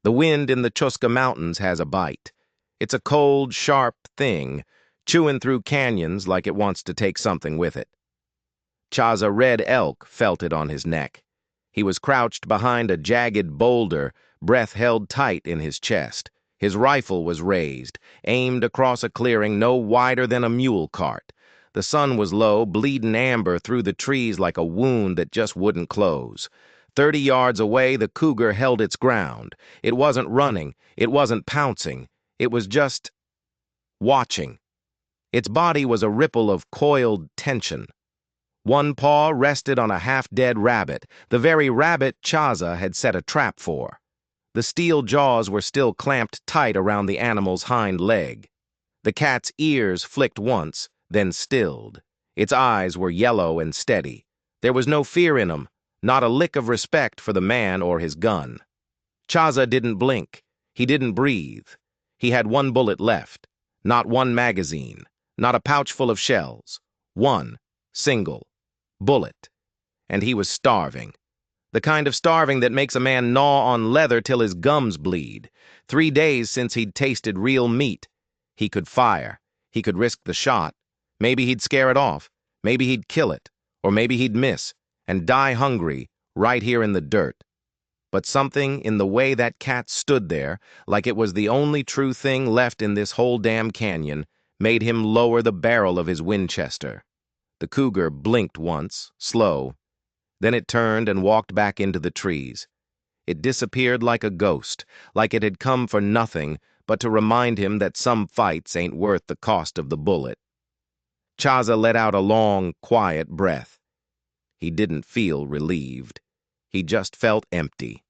The wind in the Chuska Mountains has a bite. It's a cold, sharp thing, chewing through canyons like it wants to take something with it. Chaza Red Elk felt it on his neck. He was crouched behind a jagged boulder, breath held tight in his chest. His rifle was raised, aimed across a clearing no wider than a mule cart. The sun was low, bleeding amber through the trees like a wound that just wouldn't close. 30 yards away, the cougar held its ground. It wasn't running. It wasn't pouncing. It was just watching. Its body was a ripple of coiled tension. One paw rested on a half-dead rabbit, the very rabbit Chaza had set a trap for. The steel jaws were still clamped tight around the animal's hind leg. The cat's ears flicked once, then stilled. Its eyes were yellow and steady. There was no fear in them, not a lick of respect for the man or his gun. Chaza didn't blink. He didn't breathe. He had one bullet left, not one magazine, not a pouch full of shells. One single bullet. And he was starving. The kind of starving that makes a man gnaw on leather till his gums bleed. 3 days since he'd tasted real meat. He could fire. He could risk the shot. Maybe he'd scare it off. Maybe he'd kill it. Or maybe he'd miss and die hungry right here in the dirt. But something in the way that cat stood there, like it was the only true thing left in this whole damn canyon, made him lower the barrel of his Winchester. The cougar blinked once, slow. Then it turned and walked back into the trees. It disappeared like a ghost, like it had come for nothing but to remind him that some fights ain't worth the cost of the bullet. Chaza let out a long, quiet breath. He didn't feel relieved. He just felt empty.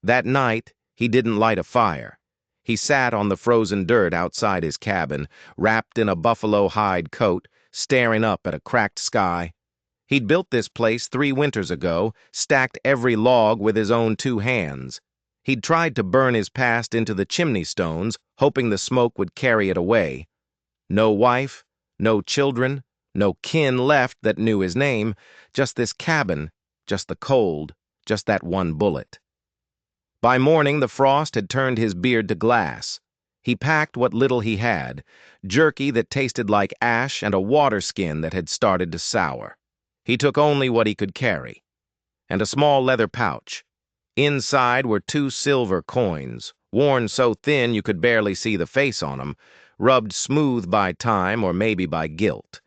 That night, he didn't light a fire. He sat on the frozen dirt outside his cabin, wrapped in a buffalo hide coat, staring up at a cracked sky. He'd built this place 3 winters ago, stacked every log with his own 2 hands. He'd tried to burn his past into the chimney stones, hoping the smoke would carry it away. No wife, no children, no kin left that knew his name, just this cabin, just the cold, just that one bullet. By morning, the frost had turned his beard to glass. He packed what little he had, jerky that tasted like ash and a water skin that had started to sour. He took only what he could carry, and a small leather pouch. Inside were 2 silver coins, worn so thin you could barely see the face on them, rubbed smooth by time or maybe by guilt.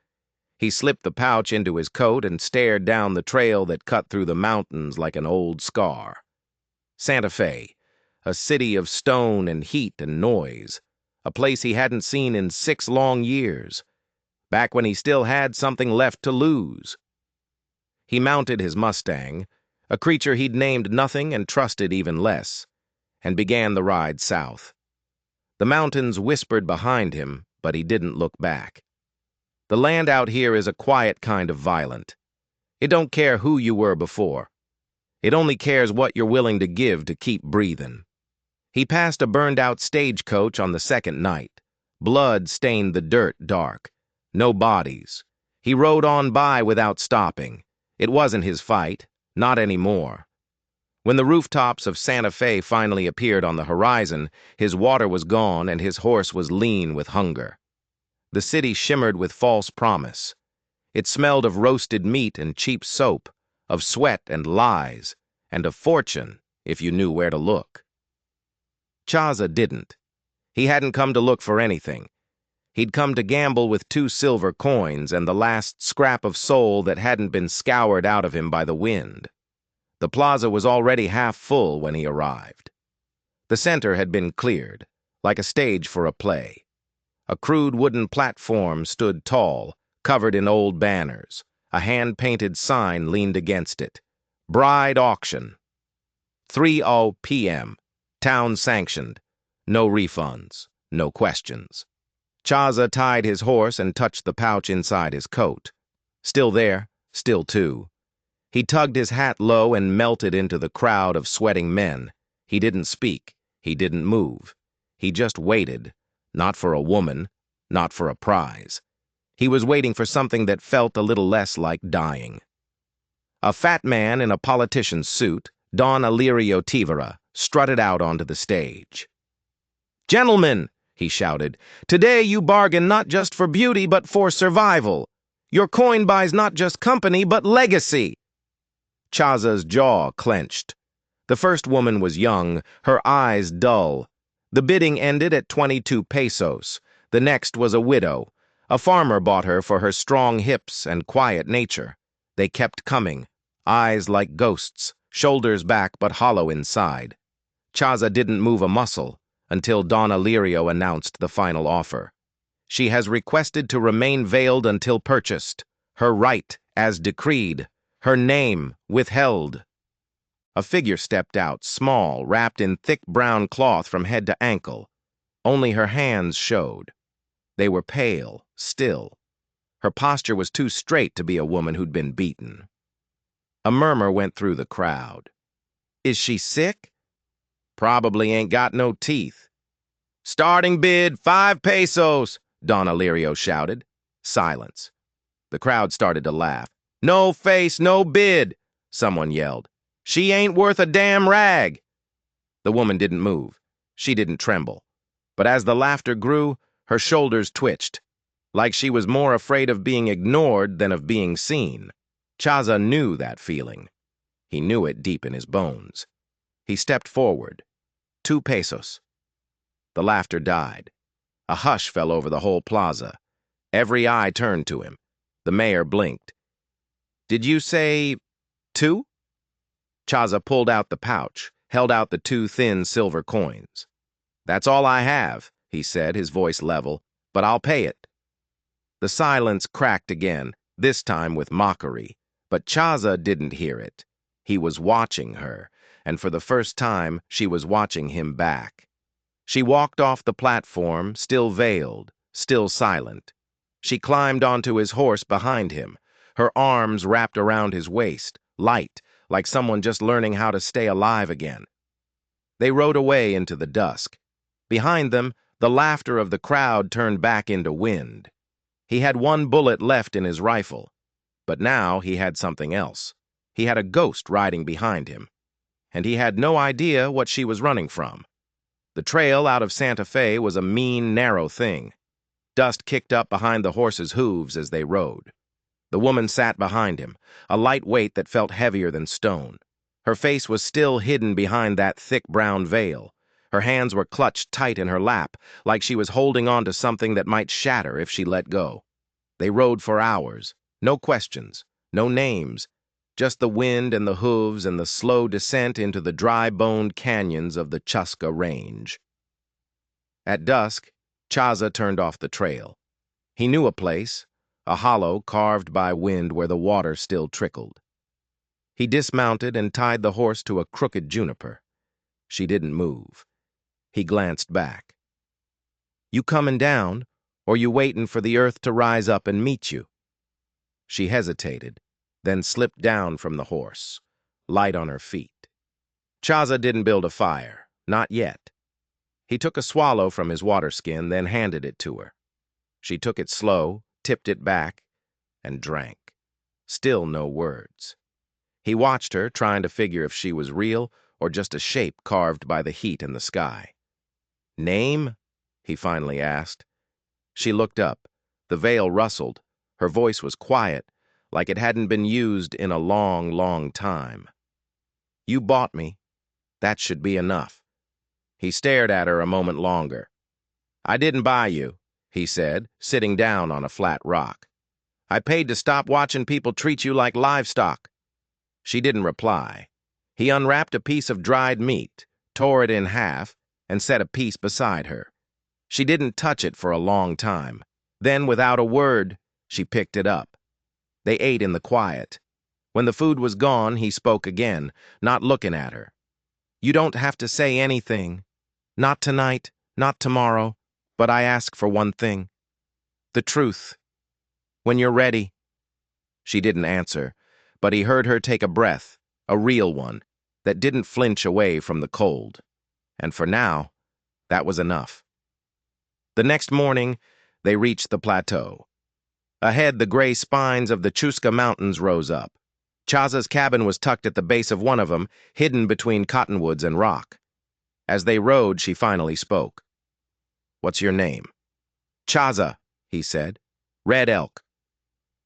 He slipped the pouch into his coat and stared down the trail that cut through the mountains like an old scar. Santa Fe, a city of stone and heat and noise, a place he hadn't seen in 6 long years, back when he still had something left to lose. He mounted his Mustang, a creature he'd named nothing and trusted even less, and began the ride south. The mountains whispered behind him, but he didn't look back. The land out here is a quiet kind of violent. It don't care who you were before. It only cares what you're willing to give to keep breathing. He passed a burned-out stagecoach on the 2nd night. Blood stained the dirt dark. No bodies. He rode on by without stopping. It wasn't his fight, not anymore. When the rooftops of Santa Fe finally appeared on the horizon, his water was gone and his horse was lean with hunger. The city shimmered with false promise. It smelled of roasted meat and cheap soap, of sweat and lies, and of fortune, if you knew where to look. Chaza didn't. He hadn't come to look for anything. He'd come to gamble with 2 silver coins and the last scrap of soul that hadn't been scoured out of him by the wind. The plaza was already half full when he arrived. The center had been cleared, like a stage for a play. A crude wooden platform stood tall, covered in old banners. A hand-painted sign leaned against it. Bride auction. 3:00 p.m. Town sanctioned. No refunds. No questions. Chaza tied his horse and touched the pouch inside his coat. Still there, still 2. He tugged his hat low and melted into the crowd of sweating men. He didn't speak. He didn't move. He just waited, not for a woman, not for a prize. He was waiting for something that felt a little less like dying. A fat man in a politician's suit, Don Alirio Tivera, strutted out onto the stage. "Gentlemen," he shouted, "today you bargain not just for beauty but for survival. Your coin buys not just company but legacy." Chaza's jaw clenched. The first woman was young, her eyes dull. The bidding ended at 22 pesos. The next was a widow. A farmer bought her for her strong hips and quiet nature. They kept coming, eyes like ghosts, shoulders back but hollow inside. Chaza didn't move a muscle until Don Illyrio announced the final offer. "She has requested to remain veiled until purchased. Her right as decreed. Her name withheld." A figure stepped out, small, wrapped in thick brown cloth from head to ankle. Only her hands showed. They were pale, still. Her posture was too straight to be a woman who'd been beaten. A murmur went through the crowd. "Is she sick?" "Probably ain't got no teeth." "Starting bid, 5 pesos, Don Illyrio shouted. Silence. The crowd started to laugh. "No face, no bid," someone yelled. "She ain't worth a damn rag." The woman didn't move. She didn't tremble. But as the laughter grew, her shoulders twitched, like she was more afraid of being ignored than of being seen. Chaza knew that feeling. He knew it deep in his bones. He stepped forward. 2 pesos. The laughter died. A hush fell over the whole plaza. Every eye turned to him. The mayor blinked. "Did you say 2? Chaza pulled out the pouch, held out the 2 thin silver coins. "That's all I have," he said, his voice level, "but I'll pay it." The silence cracked again, this time with mockery, but Chaza didn't hear it. He was watching her, and for the first time, she was watching him back. She walked off the platform, still veiled, still silent. She climbed onto his horse behind him, her arms wrapped around his waist, light, like someone just learning how to stay alive again. They rode away into the dusk. Behind them, the laughter of the crowd turned back into wind. He had 1 bullet left in his rifle, but now he had something else. He had a ghost riding behind him, and he had no idea what she was running from. The trail out of Santa Fe was a mean, narrow thing. Dust kicked up behind the horses' hooves as they rode. The woman sat behind him, a light weight that felt heavier than stone. Her face was still hidden behind that thick brown veil. Her hands were clutched tight in her lap, like she was holding on to something that might shatter if she let go. They rode for hours. No questions, no names, just the wind and the hooves and the slow descent into the dry-boned canyons of the Chusca Range. At dusk, Chaza turned off the trail. He knew a place, a hollow carved by wind where the water still trickled. He dismounted and tied the horse to a crooked juniper. She didn't move. He glanced back. "You comin' down, or you waitin' for the earth to rise up and meet you?" She hesitated, then slipped down from the horse, light on her feet. Chaza didn't build a fire, not yet. He took a swallow from his water skin, then handed it to her. She took it slow, tipped it back, and drank. Still no words. He watched her, trying to figure if she was real or just a shape carved by the heat in the sky. "Name?" he finally asked. She looked up. The veil rustled. Her voice was quiet, like it hadn't been used in a long, long time. "You bought me. That should be enough." He stared at her a moment longer. "I didn't buy you," he said, sitting down on a flat rock. "I paid to stop watching people treat you like livestock." She didn't reply. He unwrapped a piece of dried meat, tore it in half, and set a piece beside her. She didn't touch it for a long time. Then, without a word, she picked it up. They ate in the quiet. When the food was gone, he spoke again, not looking at her. "You don't have to say anything. Not tonight, not tomorrow, but I ask for one thing. The truth. When you're ready." She didn't answer, but he heard her take a breath, a real one, that didn't flinch away from the cold. And for now, that was enough. The next morning, they reached the plateau. Ahead, the gray spines of the Chusca Mountains rose up. Chaza's cabin was tucked at the base of one of them, hidden between cottonwoods and rock. As they rode, she finally spoke. "What's your name?" "Chaza," he said. "Red Elk."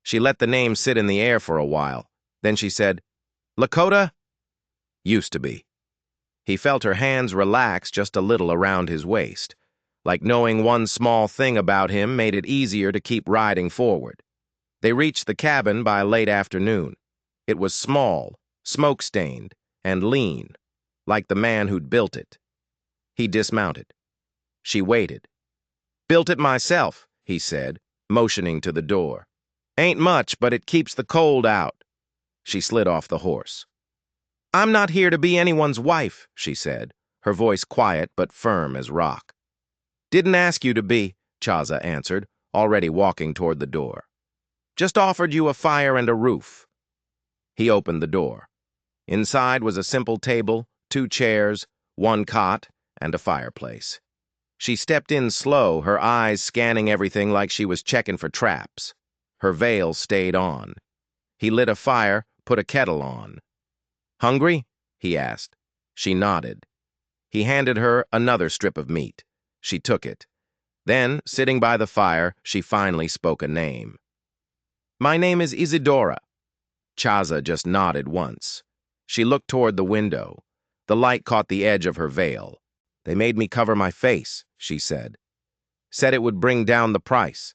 She let the name sit in the air for a while. Then she said, "Lakota?" "Used to be." He felt her hands relax just a little around his waist, like knowing one small thing about him made it easier to keep riding forward. They reached the cabin by late afternoon. It was small, smoke-stained, and lean, like the man who'd built it. He dismounted. She waited. "Built it myself," he said, motioning to the door. "Ain't much, but it keeps the cold out." She slid off the horse. "I'm not here to be anyone's wife," she said, her voice quiet but firm as rock. "Didn't ask you to be," Chaza answered, already walking toward the door. "Just offered you a fire and a roof." He opened the door. Inside was a simple table, 2 chairs, 1 cot, and a fireplace. She stepped in slow, her eyes scanning everything like she was checking for traps. Her veil stayed on. He lit a fire, put a kettle on. "Hungry?" he asked. She nodded. He handed her another strip of meat. She took it. Then, sitting by the fire, she finally spoke a name. "My name is Isadora." Chaza just nodded once. She looked toward the window. The light caught the edge of her veil. "They made me cover my face," she said. "Said it would bring down the price."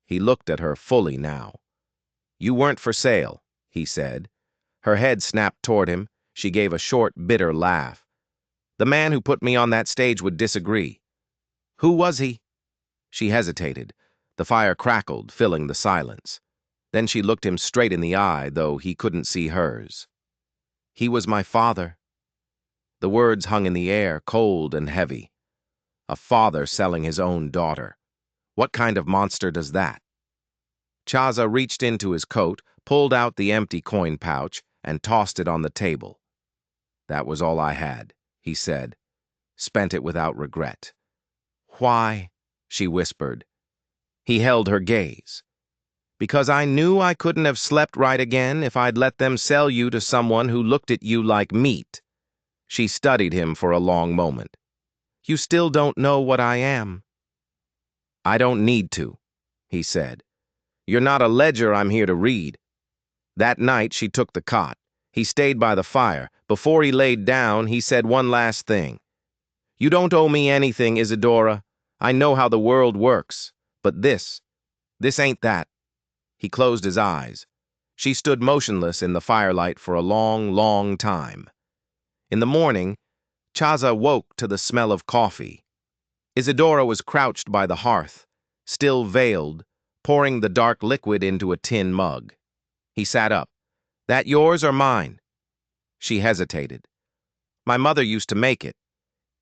He looked at her fully now. "You weren't for sale," he said. Her head snapped toward him. She gave a short, bitter laugh. "The man who put me on that stage would disagree." "Who was he?" She hesitated. The fire crackled, filling the silence. Then she looked him straight in the eye, though he couldn't see hers. "He was my father." The words hung in the air, cold and heavy. A father selling his own daughter. What kind of monster does that? Chaza reached into his coat, pulled out the empty coin pouch, and tossed it on the table. "That was all I had," he said. "Spent it without regret." "Why?" she whispered. He held her gaze. "Because I knew I couldn't have slept right again if I'd let them sell you to someone who looked at you like meat." She studied him for a long moment. "You still don't know what I am." "I don't need to," he said. "You're not a ledger I'm here to read." That night she took the cot. He stayed by the fire. Before he laid down, he said one last thing. "You don't owe me anything, Isadora. I know how the world works. But this ain't that." He closed his eyes. She stood motionless in the firelight for a long, long time. In the morning, Chaza woke to the smell of coffee. Isadora was crouched by the hearth, still veiled, pouring the dark liquid into a tin mug. He sat up. "That yours or mine?" She hesitated. "My mother used to make it,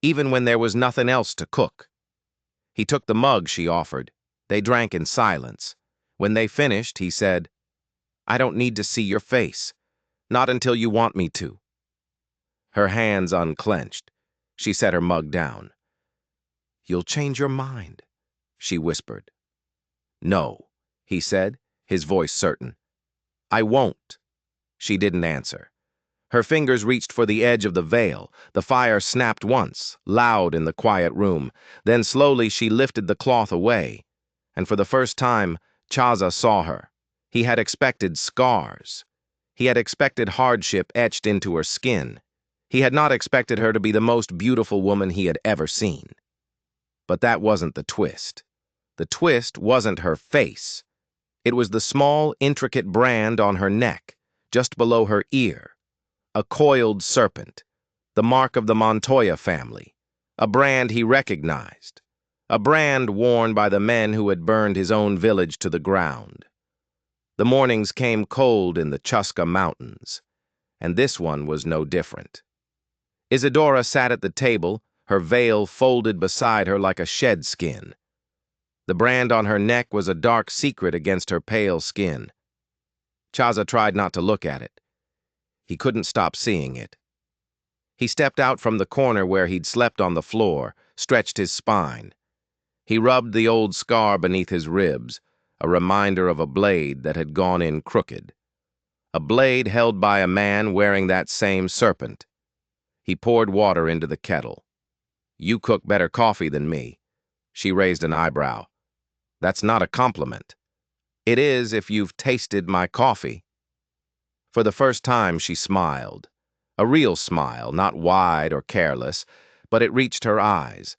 even when there was nothing else to cook." He took the mug she offered. They drank in silence. When they finished, he said, "I don't need to see your face. Not until you want me to." Her hands unclenched. She set her mug down. "You'll change your mind," she whispered. "No," he said, his voice certain. "I won't." She didn't answer. Her fingers reached for the edge of the veil. The fire snapped once, loud in the quiet room. Then slowly she lifted the cloth away. And for the first time, Chaza saw her. He had expected scars. He had expected hardship etched into her skin. He had not expected her to be the most beautiful woman he had ever seen. But that wasn't the twist. The twist wasn't her face. It was the small, intricate brand on her neck, just below her ear. A coiled serpent, the mark of the Montoya family, a brand he recognized, a brand worn by the men who had burned his own village to the ground. The mornings came cold in the Chuska Mountains, and this one was no different. Isadora sat at the table, her veil folded beside her like a shed skin. The brand on her neck was a dark secret against her pale skin. Chaza tried not to look at it. He couldn't stop seeing it. He stepped out from the corner where he'd slept on the floor, stretched his spine. He rubbed the old scar beneath his ribs, a reminder of a blade that had gone in crooked. A blade held by a man wearing that same serpent. He poured water into the kettle. You cook better coffee than me. She raised an eyebrow. That's not a compliment. It is if you've tasted my coffee. For the first time, she smiled. A real smile, not wide or careless, but it reached her eyes.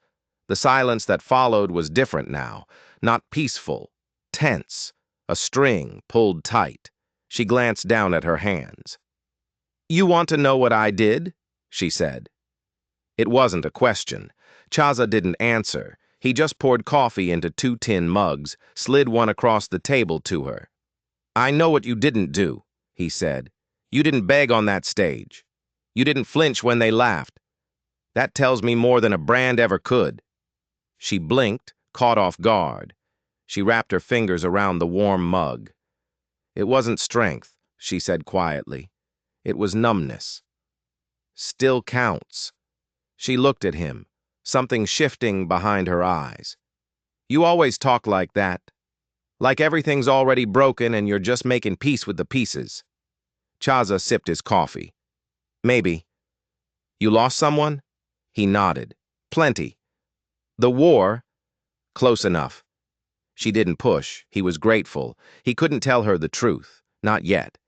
The silence that followed was different now, not peaceful, tense, a string pulled tight. She glanced down at her hands. You want to know what I did? She said. It wasn't a question. Chaza didn't answer. He just poured coffee into 2 tin mugs, slid one across the table to her. I know what you didn't do, he said. You didn't beg on that stage. You didn't flinch when they laughed. That tells me more than a brand ever could. She blinked, caught off guard. She wrapped her fingers around the warm mug. It wasn't strength, she said quietly. It was numbness. Still counts. She looked at him, something shifting behind her eyes. You always talk like that. Like everything's already broken and you're just making peace with the pieces. Chaza sipped his coffee. Maybe. You lost someone? He nodded. Plenty. The war? Close enough. She didn't push. He was grateful. He couldn't tell her the truth. Not yet.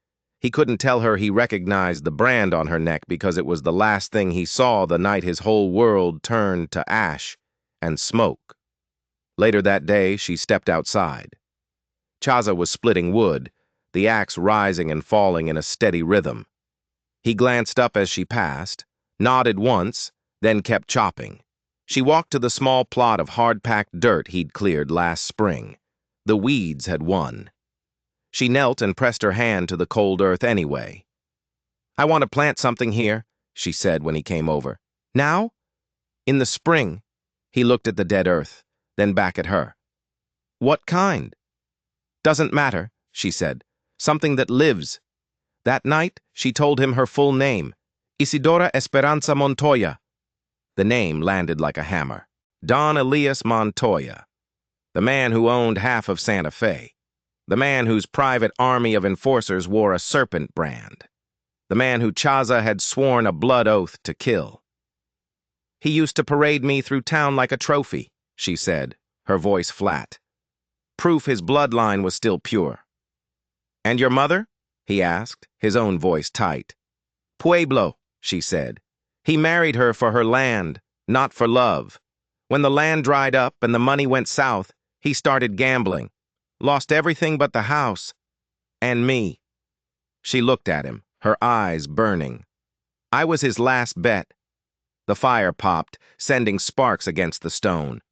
He couldn't tell her he recognized the brand on her neck because it was the last thing he saw the night his whole world turned to ash and smoke. Later that day, she stepped outside. Chaza was splitting wood, the axe rising and falling in a steady rhythm. He glanced up as she passed, nodded once, then kept chopping. She walked to the small plot of hard-packed dirt he'd cleared last spring. The weeds had won. She knelt and pressed her hand to the cold earth anyway. I want to plant something here, she said when he came over. Now? In the spring. He looked at the dead earth, then back at her. What kind? Doesn't matter, she said. Something that lives. That night, she told him her full name, Isidora Esperanza Montoya. The name landed like a hammer. Don Elias Montoya. The man who owned half of Santa Fe. The man whose private army of enforcers wore a serpent brand. The man who Chaza had sworn a blood oath to kill. He used to parade me through town like a trophy, she said, her voice flat. Proof his bloodline was still pure. And your mother? He asked, his own voice tight. Pueblo, she said. He married her for her land, not for love. When the land dried up and the money went south, he started gambling. Lost everything but the house. And me. She looked at him, her eyes burning. I was his last bet. The fire popped, sending sparks against the stone.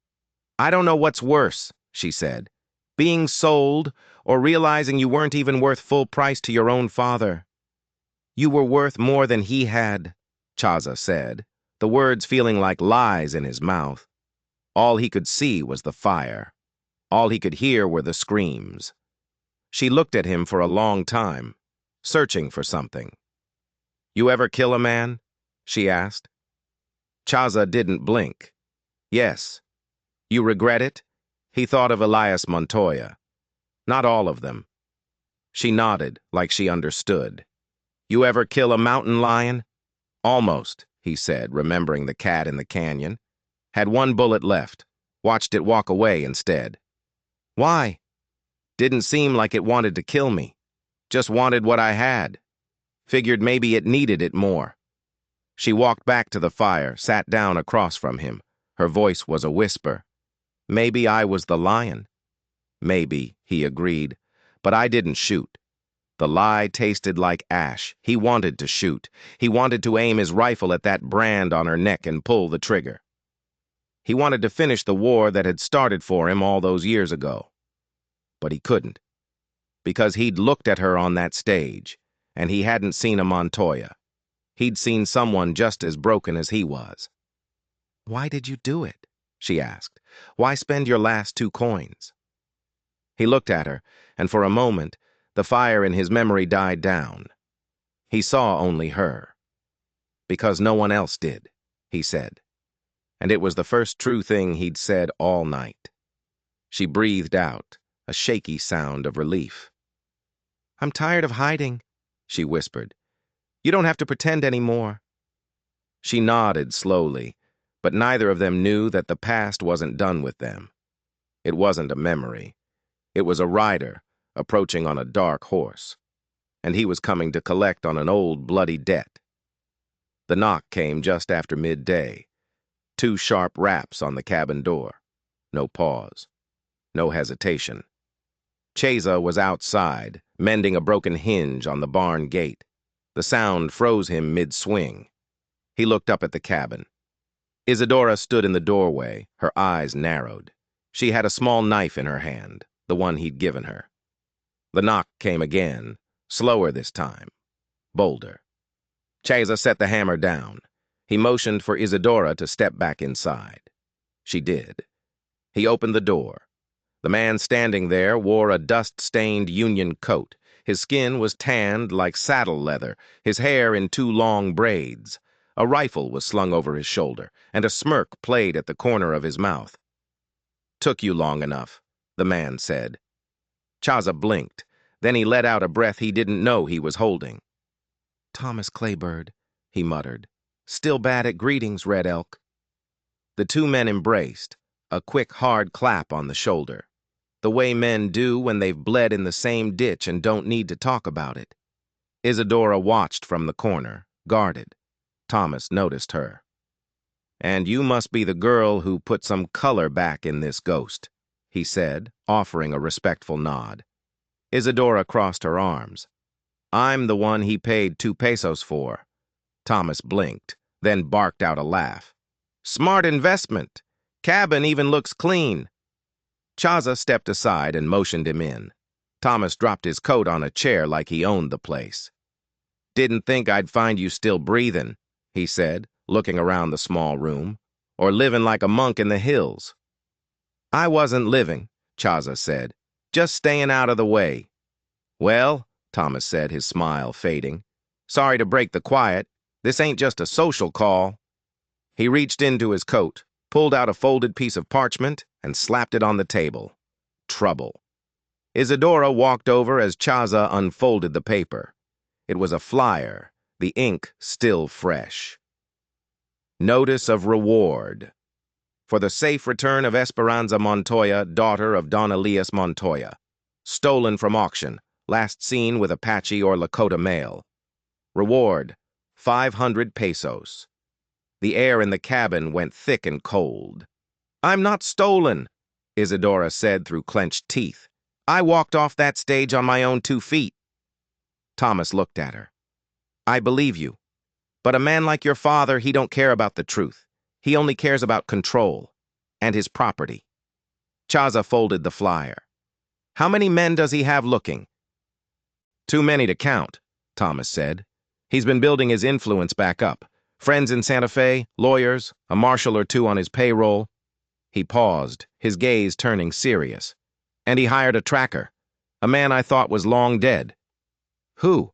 I don't know what's worse, she said. Being sold, or realizing you weren't even worth full price to your own father. You were worth more than he had, Chaza said, the words feeling like lies in his mouth. All he could see was the fire. All he could hear were the screams. She looked at him for a long time, searching for something. You ever kill a man? She asked. Chaza didn't blink. Yes. You regret it? He thought of Elias Montoya. Not all of them. She nodded, like she understood. You ever kill a mountain lion? Almost, he said, remembering the cat in the canyon. Had 1 bullet left. Watched it walk away instead. Why? Didn't seem like it wanted to kill me. Just wanted what I had. Figured maybe it needed it more. She walked back to the fire, sat down across from him. Her voice was a whisper. Maybe I was the lion. Maybe, he agreed, but I didn't shoot. The lie tasted like ash. He wanted to shoot. He wanted to aim his rifle at that brand on her neck and pull the trigger. He wanted to finish the war that had started for him all those years ago. But he couldn't. Because he'd looked at her on that stage, and he hadn't seen a Montoya. He'd seen someone just as broken as he was. Why did you do it? She asked. Why spend your last 2 coins? He looked at her, and for a moment, the fire in his memory died down. He saw only her. Because no one else did, he said. And it was the first true thing he'd said all night. She breathed out, a shaky sound of relief. I'm tired of hiding, she whispered. You don't have to pretend anymore. She nodded slowly, but neither of them knew that the past wasn't done with them. It wasn't a memory. It was a rider approaching on a dark horse, and he was coming to collect on an old bloody debt. The knock came just after midday. 2 sharp raps on the cabin door. No pause. No hesitation. Chaza was outside, mending a broken hinge on the barn gate. The sound froze him mid-swing. He looked up at the cabin. Isadora stood in the doorway, her eyes narrowed. She had a small knife in her hand, the one he'd given her. The knock came again, slower this time, bolder. Chaza set the hammer down. He motioned for Isadora to step back inside. She did. He opened the door. The man standing there wore a dust-stained Union coat. His skin was tanned like saddle leather, his hair in 2 long braids. A rifle was slung over his shoulder, and a smirk played at the corner of his mouth. "Took you long enough," the man said. Chaza blinked. Then he let out a breath he didn't know he was holding. "Thomas Claybird," he muttered. "Still bad at greetings, Red Elk." The 2 men embraced, a quick, hard clap on the shoulder. The way men do when they've bled in the same ditch and don't need to talk about it. Isadora watched from the corner, guarded. Thomas noticed her. "And you must be the girl who put some color back in this ghost," he said, offering a respectful nod. Isadora crossed her arms. "I'm the one he paid 2 pesos for." Thomas blinked, then barked out a laugh. "Smart investment. Cabin even looks clean." Chaza stepped aside and motioned him in. Thomas dropped his coat on a chair like he owned the place. "Didn't think I'd find you still breathing," he said, looking around the small room, "or living like a monk in the hills." "I wasn't living," Chaza said, "just staying out of the way." "Well," Thomas said, his smile fading, "sorry to break the quiet. This ain't just a social call." He reached into his coat, pulled out a folded piece of parchment, and slapped it on the table. Trouble. Isadora walked over as Chaza unfolded the paper. It was a flyer, the ink still fresh. Notice of reward. For the safe return of Esperanza Montoya, daughter of Don Elias Montoya. Stolen from auction, last seen with Apache or Lakota male. Reward, 500 pesos. The air in the cabin went thick and cold. "I'm not stolen," Isadora said through clenched teeth. "I walked off that stage on my own 2 feet." Thomas looked at her. "I believe you. But a man like your father, he don't care about the truth. He only cares about control and his property." Chaza folded the flyer. "How many men does he have looking?" "Too many to count," Thomas said. "He's been building his influence back up. Friends in Santa Fe, lawyers, a marshal or 2 on his payroll." He paused, his gaze turning serious. "And he hired a tracker, a man I thought was long dead." "Who?"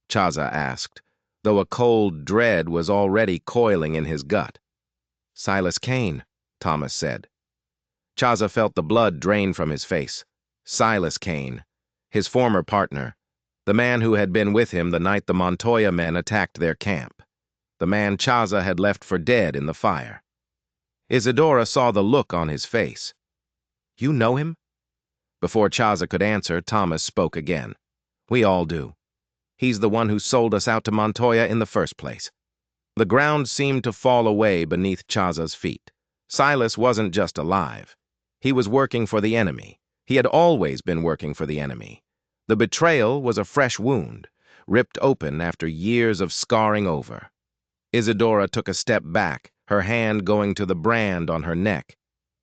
Chaza asked, though a cold dread was already coiling in his gut. "Silas Kane," Thomas said. Chaza felt the blood drain from his face. Silas Kane, his former partner, the man who had been with him the night the Montoya men attacked their camp. The man Chaza had left for dead in the fire. Isadora saw the look on his face. "You know him?" Before Chaza could answer, Thomas spoke again. "We all do. He's the one who sold us out to Montoya in the first place." The ground seemed to fall away beneath Chaza's feet. Silas wasn't just alive. He was working for the enemy. He had always been working for the enemy. The betrayal was a fresh wound, ripped open after years of scarring over. Isadora took a step back, her hand going to the brand on her neck.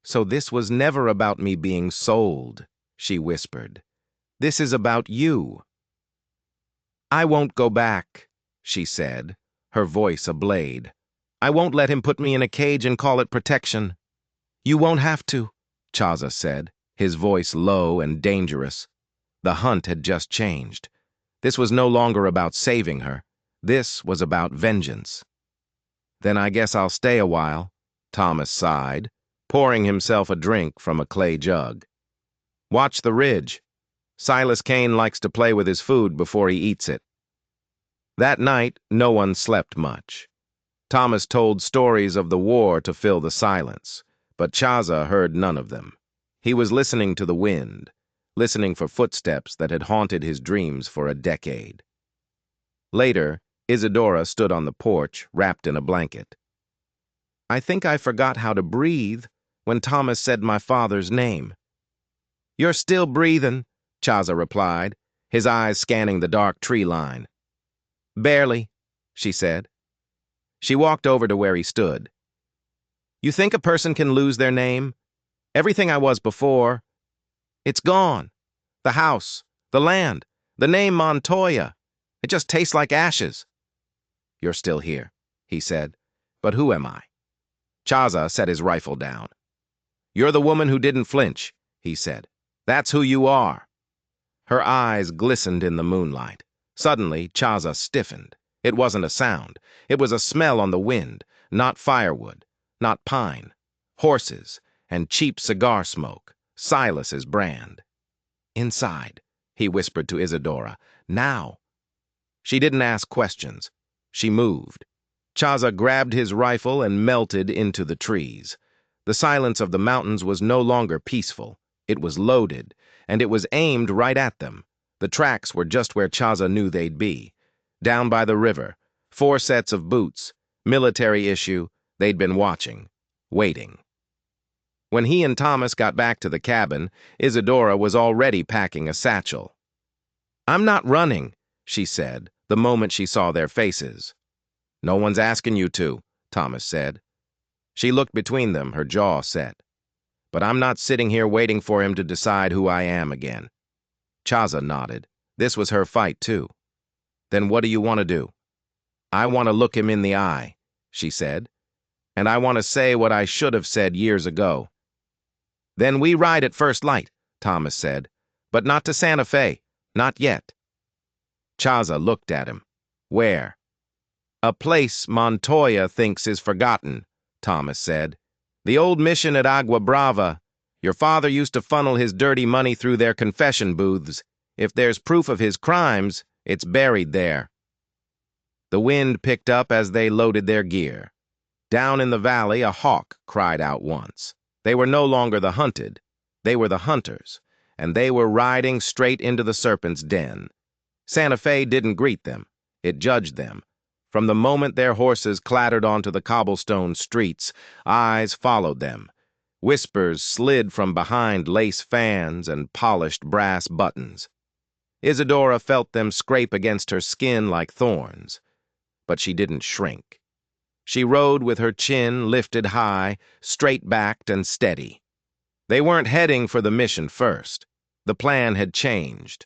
"So this was never about me being sold," she whispered. "This is about you." "I won't go back," she said, her voice a blade. "I won't let him put me in a cage and call it protection." "You won't have to," Chaza said, his voice low and dangerous. The hunt had just changed. This was no longer about saving her. This was about vengeance. "Then I guess I'll stay a while," Thomas sighed, pouring himself a drink from a clay jug. "Watch the ridge. Silas Kane likes to play with his food before he eats it." That night, no one slept much. Thomas told stories of the war to fill the silence, but Chaza heard none of them. He was listening to the wind, listening for footsteps that had haunted his dreams for a decade. Later, Isadora stood on the porch, wrapped in a blanket. "I think I forgot how to breathe when Thomas said my father's name." "You're still breathing," Chaza replied, his eyes scanning the dark tree line. "Barely," she said. She walked over to where he stood. "You think a person can lose their name? Everything I was before, it's gone. The house, the land, the name Montoya. It just tastes like ashes." "You're still here," he said. "But who am I?" Chaza set his rifle down. "You're the woman who didn't flinch," he said. "That's who you are." Her eyes glistened in the moonlight. Suddenly, Chaza stiffened. It wasn't a sound. It was a smell on the wind, not firewood, not pine. Horses and cheap cigar smoke, Silas's brand. "Inside," he whispered to Isadora. "Now." She didn't ask questions. She moved. Chaza grabbed his rifle and melted into the trees. The silence of the mountains was no longer peaceful. It was loaded, and it was aimed right at them. The tracks were just where Chaza knew they'd be. Down by the river, 4 sets of boots, military issue, they'd been watching, waiting. When he and Thomas got back to the cabin, Isadora was already packing a satchel. "I'm not running," she said, the moment she saw their faces. "No one's asking you to," Thomas said. She looked between them, her jaw set. "But I'm not sitting here waiting for him to decide who I am again." Chaza nodded. This was her fight, too. "Then what do you want to do?" "I want to look him in the eye," she said. "And I want to say what I should have said years ago." "Then we ride at first light," Thomas said. "But not to Santa Fe. Not yet." Chaza looked at him. "Where?" "A place Montoya thinks is forgotten," Thomas said. "The old mission at Agua Brava. Your father used to funnel his dirty money through their confession booths. If there's proof of his crimes, it's buried there." The wind picked up as they loaded their gear. Down in the valley, a hawk cried out once. They were no longer the hunted. They were the hunters, and they were riding straight into the serpent's den. Santa Fe didn't greet them. It judged them. From the moment their horses clattered onto the cobblestone streets, eyes followed them. Whispers slid from behind lace fans and polished brass buttons. Isadora felt them scrape against her skin like thorns. But she didn't shrink. She rode with her chin lifted high, straight-backed and steady. They weren't heading for the mission first. The plan had changed.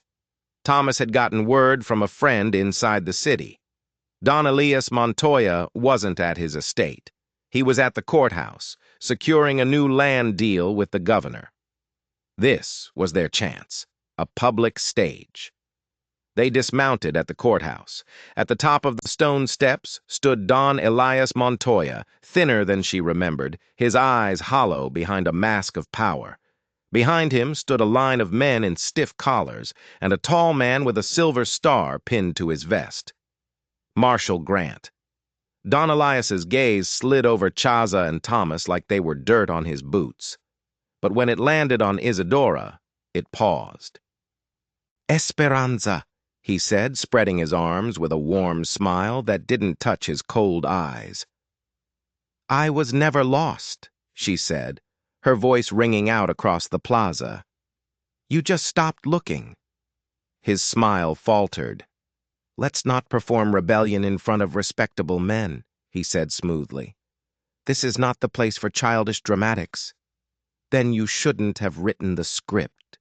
Thomas had gotten word from a friend inside the city. Don Elias Montoya wasn't at his estate. He was at the courthouse, securing a new land deal with the governor. This was their chance, a public stage. They dismounted at the courthouse. At the top of the stone steps stood Don Elias Montoya, thinner than she remembered, his eyes hollow behind a mask of power. Behind him stood a line of men in stiff collars, and a tall man with a silver star pinned to his vest. Marshal Grant. Don Elias's gaze slid over Chaza and Thomas like they were dirt on his boots. But when it landed on Isadora, it paused. "Esperanza," he said, spreading his arms with a warm smile that didn't touch his cold eyes. "I was never lost," she said, her voice ringing out across the plaza. "You just stopped looking." His smile faltered. "Let's not perform rebellion in front of respectable men," he said smoothly. "This is not the place for childish dramatics." "Then you shouldn't have written the script."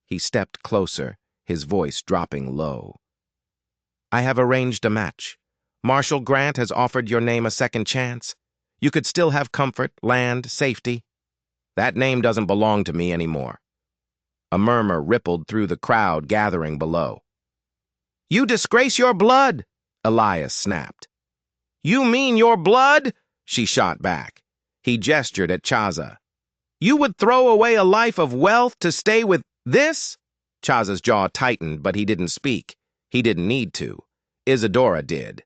He stepped closer, his voice dropping low. "I have arranged a match. Marshal Grant has offered your name a second chance. You could still have comfort, land, safety. That name doesn't belong to me anymore." A murmur rippled through the crowd gathering below. "You disgrace your blood!" Elias snapped. "You mean your blood?" she shot back. He gestured at Chaza. "You would throw away a life of wealth to stay with this?" Chaza's jaw tightened, but he didn't speak. He didn't need to. Isadora did.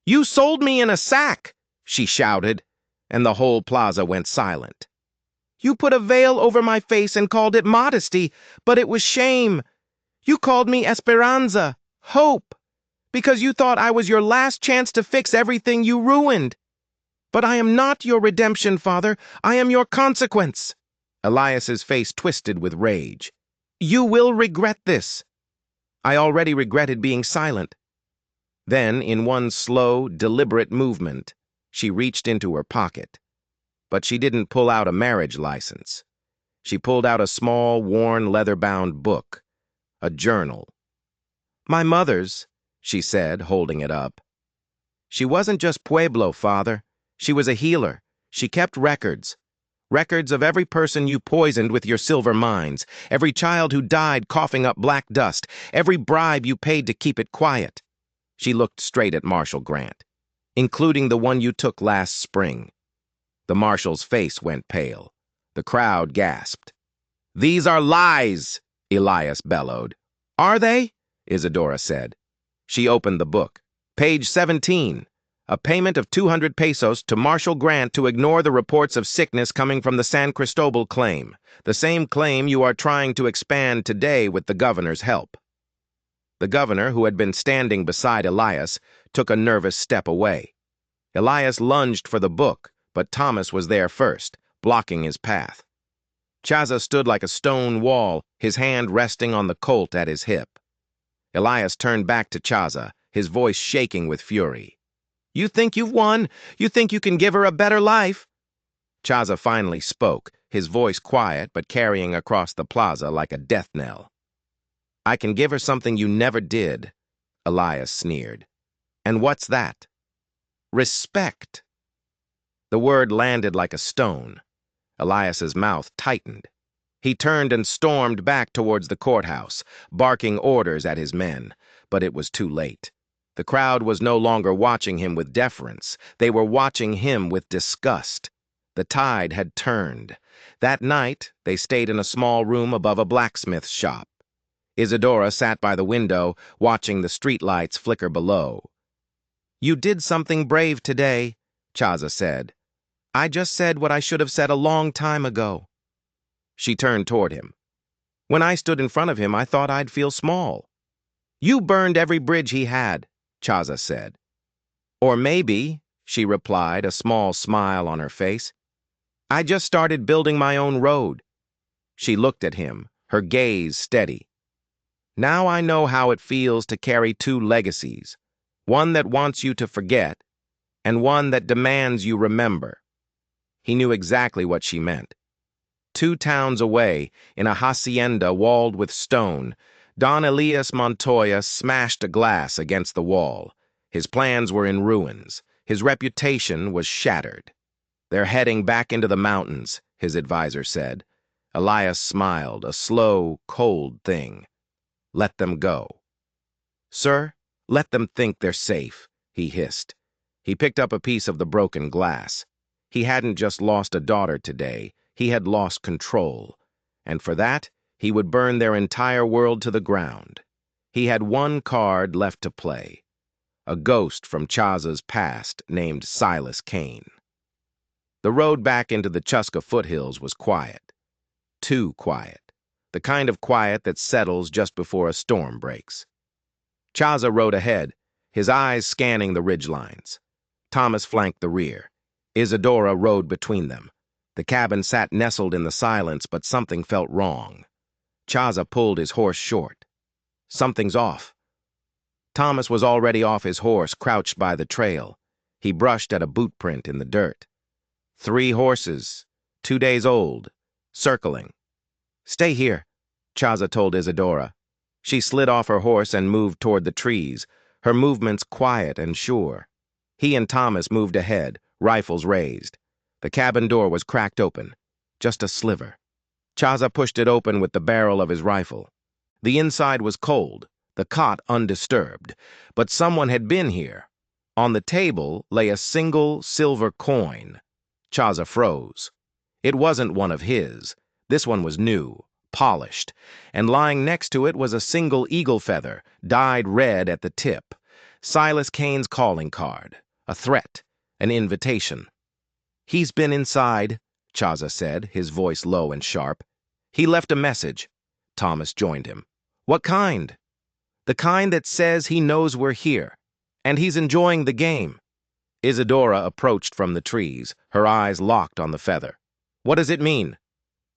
"You sold me in a sack!" she shouted, and the whole plaza went silent. You put a veil over my face and called it modesty, but it was shame. You called me Esperanza, hope, because you thought I was your last chance to fix everything you ruined. But I am not your redemption, Father. I am your consequence. Elias's face twisted with rage. You will regret this. I already regretted being silent. Then, in one slow, deliberate movement, she reached into her pocket. But she didn't pull out a marriage license. She pulled out a small, worn, leather-bound book, a journal. My mother's, she said, holding it up. She wasn't just Pueblo, Father. She was a healer. She kept records. Records of every person you poisoned with your silver mines, every child who died coughing up black dust, every bribe you paid to keep it quiet. She looked straight at Marshal Grant, including the one you took last spring. The marshal's face went pale. The crowd gasped. These are lies, Elias bellowed. Are they? Isadora said. She opened the book. Page 17. A payment of 200 pesos to Marshal Grant to ignore the reports of sickness coming from the San Cristobal claim, the same claim you are trying to expand today with the governor's help. The governor, who had been standing beside Elias, took a nervous step away. Elias lunged for the book, but Thomas was there first, blocking his path. Chaza stood like a stone wall, his hand resting on the Colt at his hip. Elias turned back to Chaza, his voice shaking with fury. You think you've won? You think you can give her a better life? Chaza finally spoke, his voice quiet but carrying across the plaza like a death knell. I can give her something you never did, Elias sneered. And what's that? Respect. The word landed like a stone. Elias's mouth tightened. He turned and stormed back towards the courthouse, barking orders at his men, but it was too late. The crowd was no longer watching him with deference. They were watching him with disgust. The tide had turned. That night, they stayed in a small room above a blacksmith's shop. Isadora sat by the window, watching the streetlights flicker below. You did something brave today, Chaza said. I just said what I should have said a long time ago. She turned toward him. When I stood in front of him, I thought I'd feel small. You burned every bridge he had, Chaza said. Or maybe, she replied, a small smile on her face, I just started building my own road. She looked at him, her gaze steady. Now I know how it feels to carry two legacies, one that wants you to forget, and one that demands you remember. He knew exactly what she meant. 2 towns away, in a hacienda walled with stone, Don Elias Montoya smashed a glass against the wall. His plans were in ruins. His reputation was shattered. They're heading back into the mountains, his advisor said. Elias smiled, a slow, cold thing. Let them go. Sir, let them think they're safe, he hissed. He picked up a piece of the broken glass. He hadn't just lost a daughter today. He had lost control. And for that, he would burn their entire world to the ground. He had one card left to play. A ghost from Chaza's past named Silas Kane. The road back into the Chuska foothills was quiet. Too quiet. The kind of quiet that settles just before a storm breaks. Chaza rode ahead, his eyes scanning the ridgelines. Thomas flanked the rear. Isadora rode between them. The cabin sat nestled in the silence, but something felt wrong. Chaza pulled his horse short. Something's off. Thomas was already off his horse, crouched by the trail. He brushed at a boot print in the dirt. 3 horses, 2 days old, circling. Stay here, Chaza told Isadora. She slid off her horse and moved toward the trees, her movements quiet and sure. He and Thomas moved ahead, rifles raised. The cabin door was cracked open, just a sliver. Chaza pushed it open with the barrel of his rifle. The inside was cold, the cot undisturbed, but someone had been here. On the table lay a single silver coin. Chaza froze. It wasn't one of his. This one was new, polished, and lying next to it was a single eagle feather, dyed red at the tip. Silas Kane's calling card. A threat, an invitation. "He's been inside," Chaza said, his voice low and sharp. "He left a message." Thomas joined him. "What kind?" "The kind that says he knows we're here, and he's enjoying the game." Isadora approached from the trees, her eyes locked on the feather. "What does it mean?"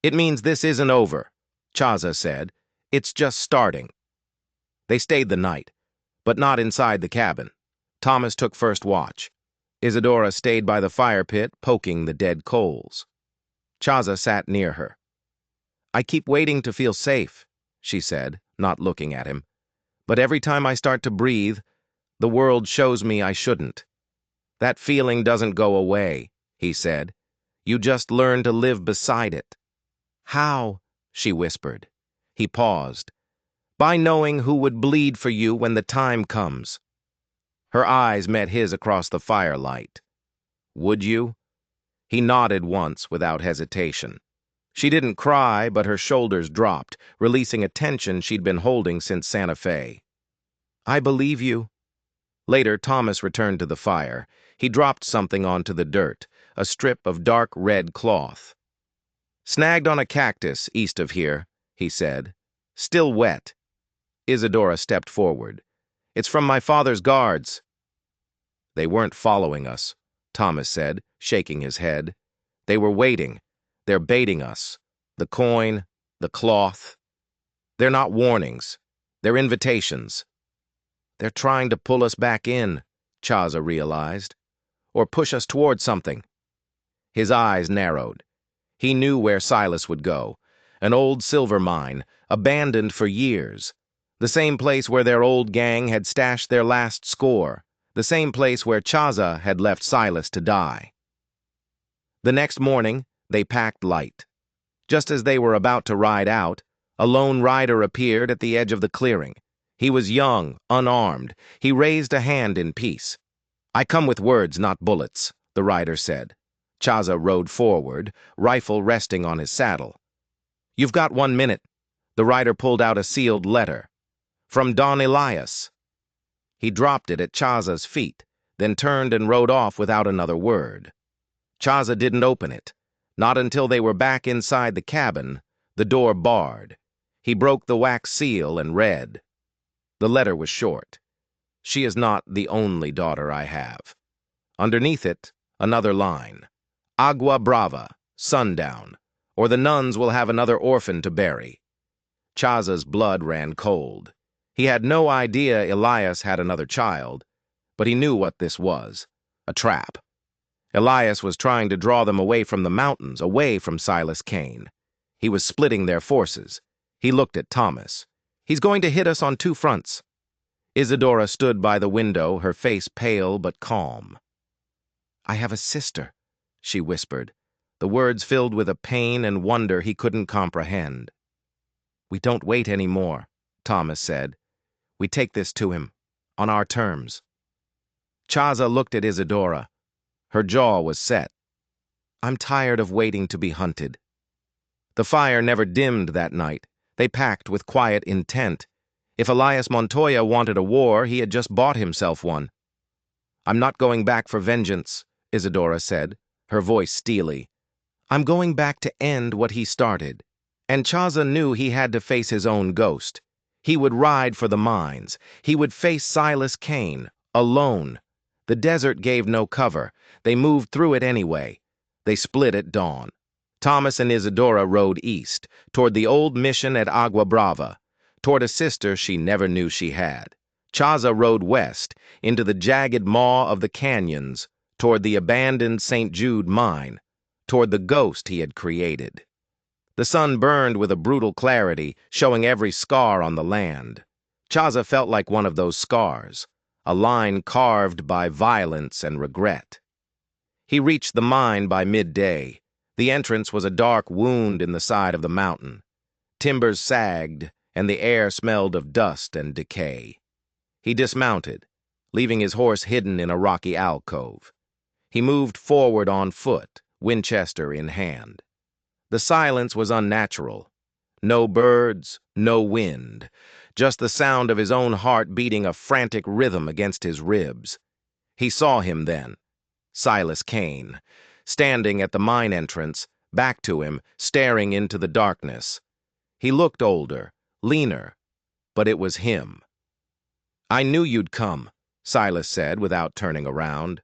"It means this isn't over," Chaza said. "It's just starting." They stayed the night, but not inside the cabin. Thomas took first watch. Isadora stayed by the fire pit, poking the dead coals. Chaza sat near her. "I keep waiting to feel safe," she said, not looking at him. "But every time I start to breathe, the world shows me I shouldn't." "That feeling doesn't go away," he said. "You just learn to live beside it." "How?" she whispered. He paused. "By knowing who would bleed for you when the time comes." Her eyes met his across the firelight. "Would you?" He nodded once without hesitation. She didn't cry, but her shoulders dropped, releasing a tension she'd been holding since Santa Fe. "I believe you." Later, Thomas returned to the fire. He dropped something onto the dirt, a strip of dark red cloth. "Snagged on a cactus east of here," he said. "Still wet." Isadora stepped forward. "It's from my father's guards." "They weren't following us," Thomas said, shaking his head. "They were waiting. They're baiting us. The coin, the cloth. They're not warnings. They're invitations." "They're trying to pull us back in," Chaza realized. "Or push us toward something." His eyes narrowed. He knew where Silas would go. An old silver mine, abandoned for years. The same place where their old gang had stashed their last score. The same place where Chaza had left Silas to die. The next morning, they packed light. Just as they were about to ride out, a lone rider appeared at the edge of the clearing. He was young, unarmed. He raised a hand in peace. "I come with words, not bullets," the rider said. Chaza rode forward, rifle resting on his saddle. "You've got 1 minute." The rider pulled out a sealed letter. "From Don Elias." He dropped it at Chaza's feet, then turned and rode off without another word. Chaza didn't open it. Not until they were back inside the cabin, the door barred. He broke the wax seal and read. The letter was short. "She is not the only daughter I have." Underneath it, another line. "Agua Brava, sundown, or the nuns will have another orphan to bury." Chaza's blood ran cold. He had no idea Elias had another child, but he knew what this was, a trap. Elias was trying to draw them away from the mountains, away from Silas Kane. He was splitting their forces. He looked at Thomas. "He's going to hit us on 2 fronts." Isadora stood by the window, her face pale but calm. "I have a sister," she whispered, the words filled with a pain and wonder he couldn't comprehend. "We don't wait any more," Thomas said. "We take this to him, on our terms." Chaza looked at Isadora. Her jaw was set. "I'm tired of waiting to be hunted." The fire never dimmed that night. They packed with quiet intent. If Elias Montoya wanted a war, he had just bought himself one. "I'm not going back for vengeance," Isadora said, her voice steely. "I'm going back to end what he started." And Chaza knew he had to face his own ghost. He would ride for the mines. He would face Silas Kane, alone. The desert gave no cover. They moved through it anyway. They split at dawn. Thomas and Isadora rode east, toward the old mission at Agua Brava, toward a sister she never knew she had. Chaza rode west, into the jagged maw of the canyons, toward the abandoned St. Jude mine, toward the ghost he had created. The sun burned with a brutal clarity, showing every scar on the land. Chaza felt like one of those scars, a line carved by violence and regret. He reached the mine by midday. The entrance was a dark wound in the side of the mountain. Timbers sagged, and the air smelled of dust and decay. He dismounted, leaving his horse hidden in a rocky alcove. He moved forward on foot, Winchester in hand. The silence was unnatural. No birds, no wind, just the sound of his own heart beating a frantic rhythm against his ribs. He saw him then. Silas Kane, standing at the mine entrance, back to him, staring into the darkness. He looked older, leaner, but it was him. "I knew you'd come," Silas said without turning around.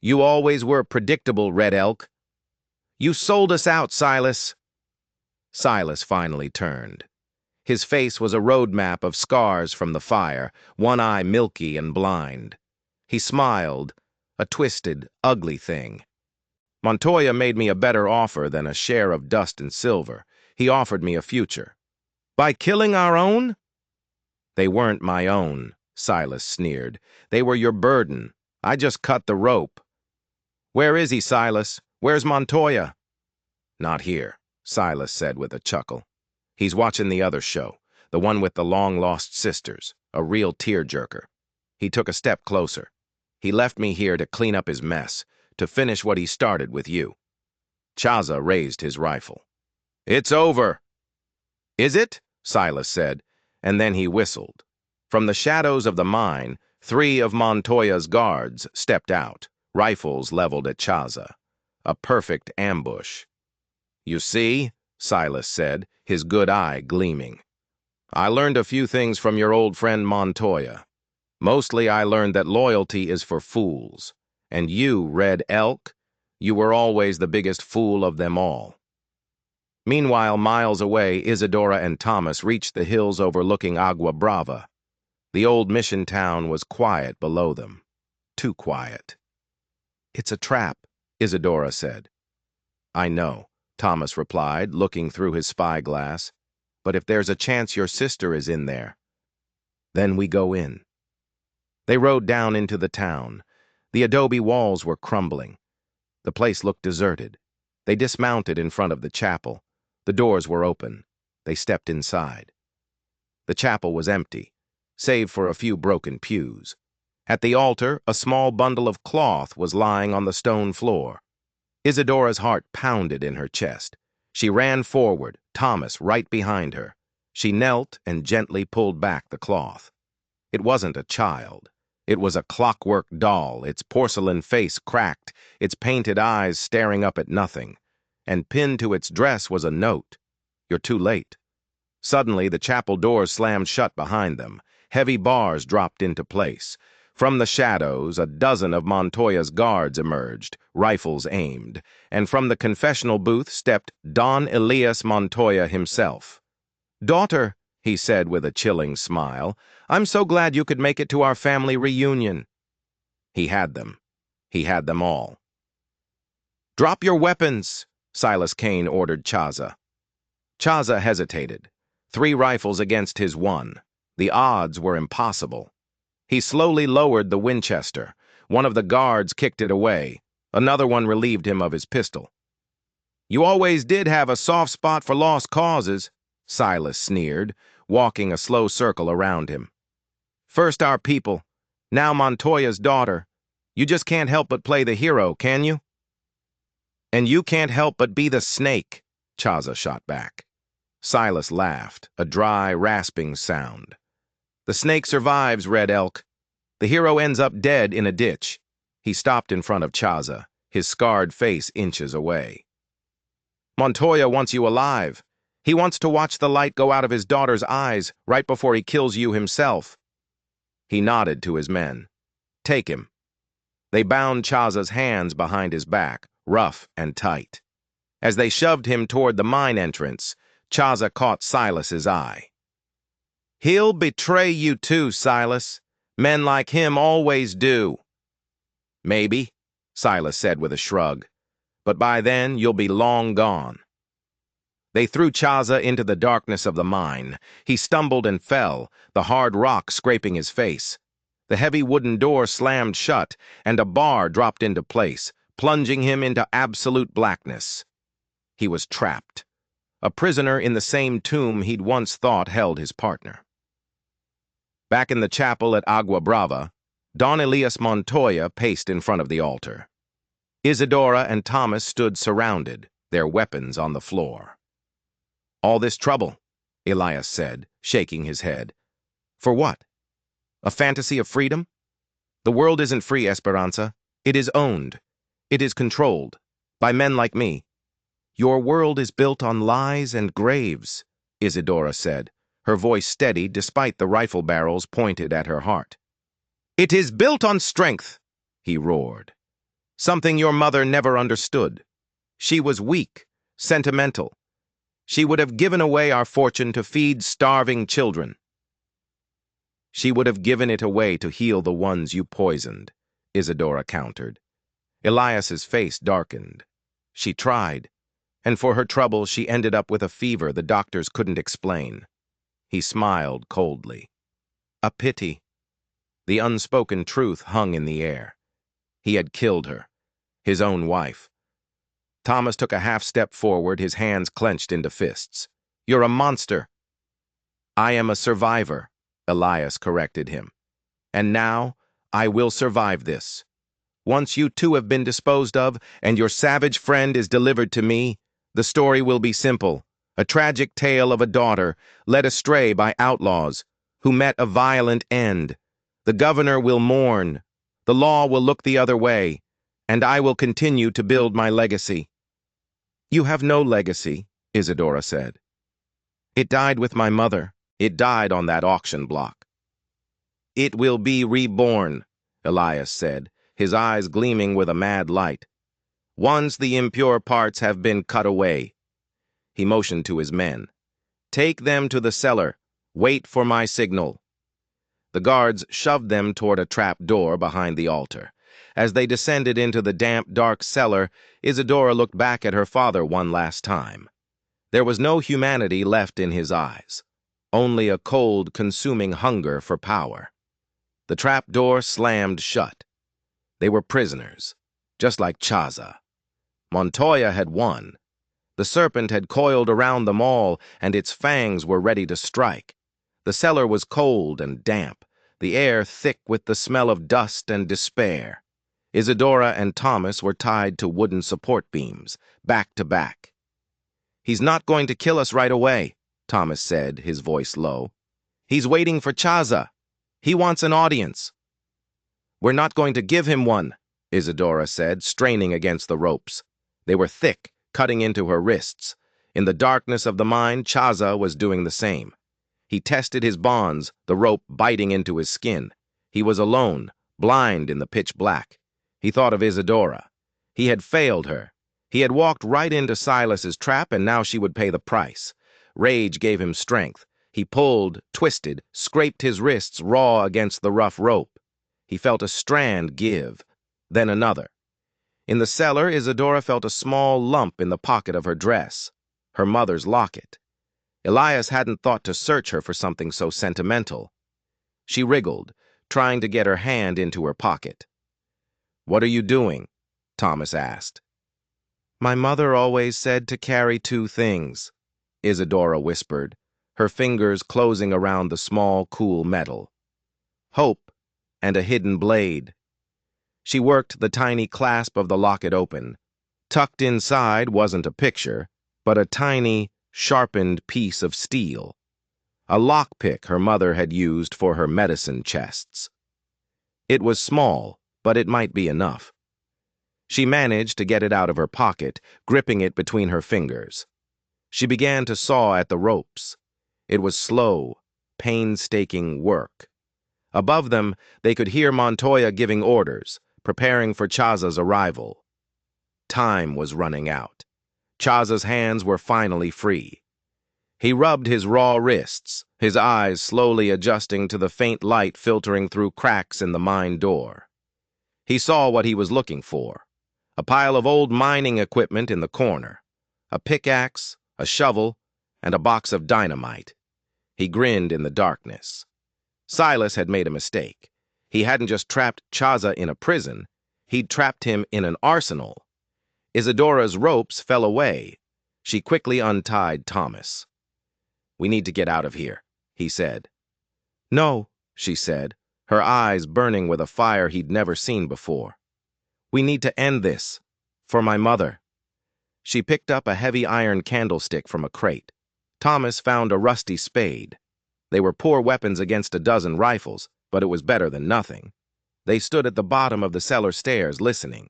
"You always were predictable, Red Elk." "You sold us out, Silas." Silas finally turned. His face was a road map of scars from the fire, one eye milky and blind. He smiled, a twisted, ugly thing. "Montoya made me a better offer than a share of dust and silver. He offered me a future." "By killing our own?" "They weren't my own," Silas sneered. "They were your burden. I just cut the rope." "Where is he, Silas? Where's Montoya?" "Not here," Silas said with a chuckle. "He's watching the other show, the one with the long-lost sisters, a real tearjerker." He took a step closer. "He left me here to clean up his mess, to finish what he started with you." Chaza raised his rifle. "It's over." "Is it?" Silas said, and then he whistled. From the shadows of the mine, 3 of Montoya's guards stepped out, rifles leveled at Chaza. A perfect ambush. "You see?" Silas said, his good eye gleaming. "I learned a few things from your old friend Montoya. Mostly I learned that loyalty is for fools. And you, Red Elk, you were always the biggest fool of them all." Meanwhile, miles away, Isadora and Thomas reached the hills overlooking Agua Brava. The old mission town was quiet below them. Too quiet. "It's a trap," Isadora said. "I know," Thomas replied, looking through his spyglass. "But if there's a chance your sister is in there, then we go in." They rode down into the town. The adobe walls were crumbling. The place looked deserted. They dismounted in front of the chapel. The doors were open. They stepped inside. The chapel was empty, save for a few broken pews. At the altar, a small bundle of cloth was lying on the stone floor. Isadora's heart pounded in her chest. She ran forward, Thomas right behind her. She knelt and gently pulled back the cloth. It wasn't a child. It was a clockwork doll, its porcelain face cracked, its painted eyes staring up at nothing. And pinned to its dress was a note. "You're too late." Suddenly, the chapel doors slammed shut behind them. Heavy bars dropped into place. From the shadows, a dozen of Montoya's guards emerged, rifles aimed, and from the confessional booth stepped Don Elias Montoya himself. "Daughter," he said with a chilling smile, "I'm so glad you could make it to our family reunion." He had them. He had them all. "Drop your weapons," Silas Kane ordered Chaza. Chaza hesitated. 3 rifles against his 1. The odds were impossible. He slowly lowered the Winchester. One of the guards kicked it away. Another one relieved him of his pistol. "You always did have a soft spot for lost causes," Silas sneered, walking a slow circle around him. "First our people, now Montoya's daughter. You just can't help but play the hero, can you?" "And you can't help but be the snake," Chaza shot back. Silas laughed, a dry, rasping sound. "The snake survives, Red Elk. The hero ends up dead in a ditch." He stopped in front of Chaza, his scarred face inches away. "Montoya wants you alive. He wants to watch the light go out of his daughter's eyes right before he kills you himself." He nodded to his men. "Take him." They bound Chaza's hands behind his back, rough and tight. As they shoved him toward the mine entrance, Chaza caught Silas's eye. "He'll betray you too, Silas. Men like him always do." "Maybe," Silas said with a shrug. "But by then, you'll be long gone." They threw Chaza into the darkness of the mine. He stumbled and fell, the hard rock scraping his face. The heavy wooden door slammed shut, and a bar dropped into place, plunging him into absolute blackness. He was trapped, a prisoner in the same tomb he'd once thought held his partner. Back in the chapel at Agua Brava, Don Elias Montoya paced in front of the altar. Isadora and Thomas stood surrounded, their weapons on the floor. "All this trouble," Elias said, shaking his head. "For what? A fantasy of freedom? The world isn't free, Esperanza. It is owned. It is controlled by men like me. Your world is built on lies and graves, Isadora said, her voice steady despite the rifle barrels pointed at her heart. It is built on strength, he roared. Something your mother never understood. She was weak, sentimental. She would have given away our fortune to feed starving children. She would have given it away to heal the ones you poisoned, Isadora countered. Elias's face darkened. She tried, and for her trouble she ended up with a fever the doctors couldn't explain. He smiled coldly. A pity. The unspoken truth hung in the air. He had killed her, his own wife. Thomas took a half-step forward, his hands clenched into fists. You're a monster. I am a survivor, Elias corrected him. And now, I will survive this. Once you two have been disposed of, and your savage friend is delivered to me, the story will be simple. A tragic tale of a daughter led astray by outlaws who met a violent end. The governor will mourn. The law will look the other way, and I will continue to build my legacy. You have no legacy, Isadora said. It died with my mother. It died on that auction block. It will be reborn, Elias said, his eyes gleaming with a mad light. Once the impure parts have been cut away. He motioned to his men. Take them to the cellar. Wait for my signal. The guards shoved them toward a trap door behind the altar. As they descended into the damp, dark cellar, Isadora looked back at her father one last time. There was no humanity left in his eyes, only a cold, consuming hunger for power. The trap door slammed shut. They were prisoners, just like Chaza. Montoya had won. The serpent had coiled around them all, and its fangs were ready to strike. The cellar was cold and damp, the air thick with the smell of dust and despair. Isadora and Thomas were tied to wooden support beams, back to back. He's not going to kill us right away, Thomas said, his voice low. He's waiting for Chaza. He wants an audience. We're not going to give him one, Isadora said, straining against the ropes. They were thick, cutting into her wrists. In the darkness of the mine, Chaza was doing the same. He tested his bonds, the rope biting into his skin. He was alone, blind in the pitch black. He thought of Isadora. He had failed her. He had walked right into Silas's trap, and now she would pay the price. Rage gave him strength. He pulled, twisted, scraped his wrists raw against the rough rope. He felt a strand give, then another. In the cellar, Isadora felt a small lump in the pocket of her dress, her mother's locket. Elias hadn't thought to search her for something so sentimental. She wriggled, trying to get her hand into her pocket. What are you doing? Thomas asked. My mother always said to carry two things, Isadora whispered, her fingers closing around the small, cool metal. Hope and a hidden blade. She worked the tiny clasp of the locket open. Tucked inside wasn't a picture, but a tiny, sharpened piece of steel. A lockpick her mother had used for her medicine chests. It was small, but it might be enough. She managed to get it out of her pocket, gripping it between her fingers. She began to saw at the ropes. It was slow, painstaking work. Above them, they could hear Montoya giving orders, preparing for Chaza's arrival. Time was running out. Chaza's hands were finally free. He rubbed his raw wrists, his eyes slowly adjusting to the faint light filtering through cracks in the mine door. He saw what he was looking for. A pile of old mining equipment in the corner. A pickaxe, a shovel, and a box of dynamite. He grinned in the darkness. Silas had made a mistake. He hadn't just trapped Chaza in a prison, he'd trapped him in an arsenal. Isadora's ropes fell away. She quickly untied Thomas. We need to get out of here, he said. No, she said, her eyes burning with a fire he'd never seen before. We need to end this. For my mother. She picked up a heavy iron candlestick from a crate. Thomas found a rusty spade. They were poor weapons against a dozen rifles, but it was better than nothing. They stood at the bottom of the cellar stairs listening.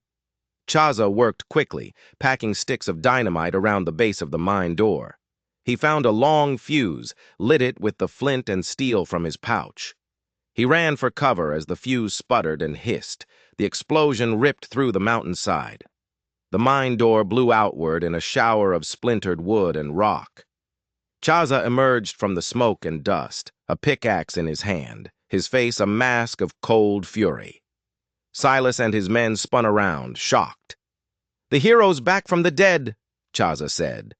Chaza worked quickly, packing sticks of dynamite around the base of the mine door. He found a long fuse, lit it with the flint and steel from his pouch. He ran for cover as the fuse sputtered and hissed. The explosion ripped through the mountainside. The mine door blew outward in a shower of splintered wood and rock. Chaza emerged from the smoke and dust, a pickaxe in his hand, his face a mask of cold fury. Silas and his men spun around, shocked. "The hero's back from the dead," Chaza said.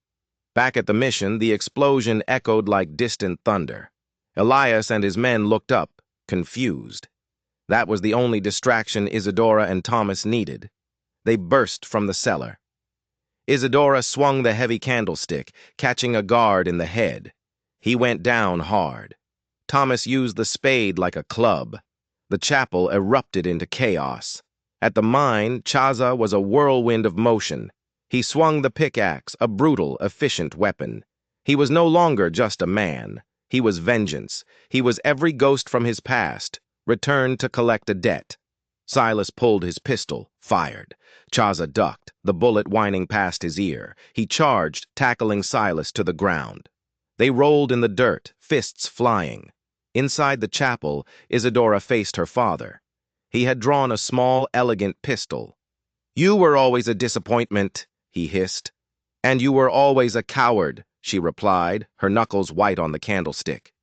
Back at the mission, the explosion echoed like distant thunder. Elias and his men looked up, confused. That was the only distraction Isadora and Thomas needed. They burst from the cellar. Isadora swung the heavy candlestick, catching a guard in the head. He went down hard. Thomas used the spade like a club. The chapel erupted into chaos. At the mine, Chaza was a whirlwind of motion. He swung the pickaxe, a brutal, efficient weapon. He was no longer just a man. He was vengeance. He was every ghost from his past, returned to collect a debt. Silas pulled his pistol, fired. Chaza ducked, the bullet whining past his ear. He charged, tackling Silas to the ground. They rolled in the dirt, fists flying. Inside the chapel, Isadora faced her father. He had drawn a small, elegant pistol. "You were always a disappointment," he hissed. "And you were always a coward," she replied, her knuckles white on the candlestick.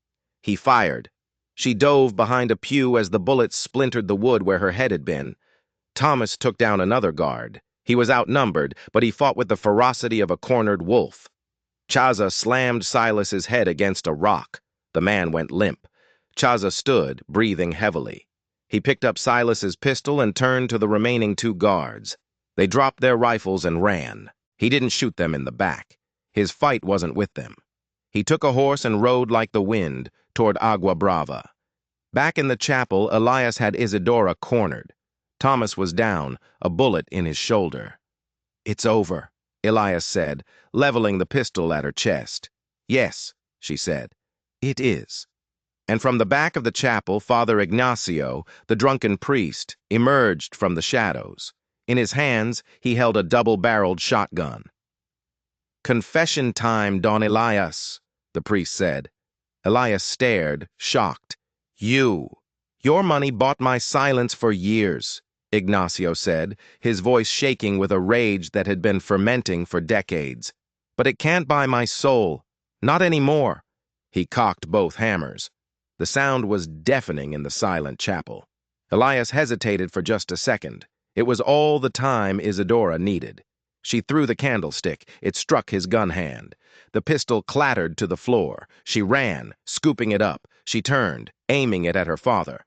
He fired. She dove behind a pew as the bullets splintered the wood where her head had been. Thomas took down another guard. He was outnumbered, but he fought with the ferocity of a cornered wolf. Chaza slammed Silas's head against a rock. The man went limp. Chaza stood, breathing heavily. He picked up Silas's pistol and turned to the remaining two guards. They dropped their rifles and ran. He didn't shoot them in the back. His fight wasn't with them. He took a horse and rode like the wind toward Agua Brava. Back in the chapel, Elias had Isadora cornered. Thomas was down, a bullet in his shoulder. "It's over," Elias said, leveling the pistol at her chest. "Yes," she said, "it is." And from the back of the chapel, Father Ignacio, the drunken priest, emerged from the shadows. In his hands, he held a double-barreled shotgun. "Confession time, Don Elias," the priest said. Elias stared, shocked. Your money bought my silence for years," Ignacio said, his voice shaking with a rage that had been fermenting for decades. "But it can't buy my soul. Not anymore." He cocked both hammers. The sound was deafening in the silent chapel. Elias hesitated for just a second. It was all the time Isadora needed. She threw the candlestick. It struck his gun hand. The pistol clattered to the floor. She ran, scooping it up. She turned, aiming it at her father.